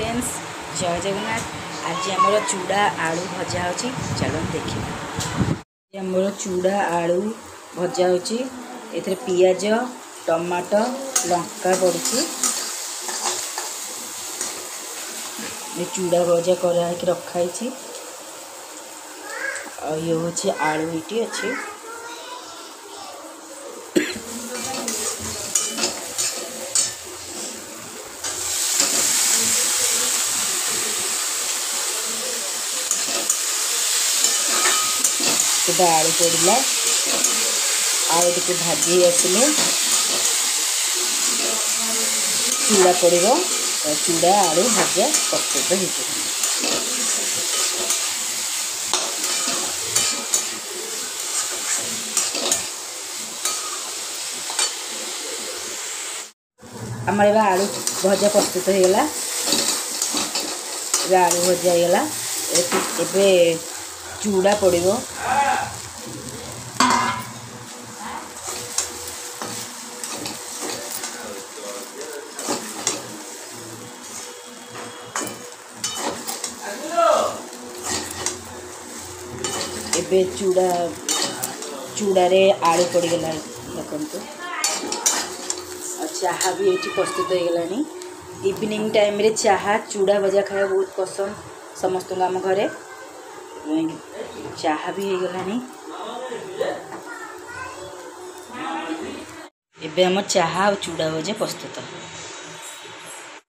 Friends जय जगन्नाथ। आज आमर चूड़ा आलू भजा हो चलो देखिए। आमर चूड़ा आलू भजा हो पियाज टमाटो लंका पड़ी चूड़ा भजा कराई रखाई ये हूँ आलू ये अच्छी आलू पड़ा आलू टी भाजी आसिले चूड़ा पड़ो चूड़ा आलू भजा प्रस्तुत हो आमर ए आलू भजा प्रस्तुत होगा आलू भजा होगा एबे चूड़ा पड़ो एबे चूड़ारे आलू पड़गला देखो चाहा भी ये प्रस्तुत हो गलानी। इवनिंग टाइम रे चाहा चूड़ा भजा खाया बहुत पसंद समस्त आम घरे चाहा भी हो गलानी। एबे हम चाहा और चूड़ा भजा प्रस्तुत।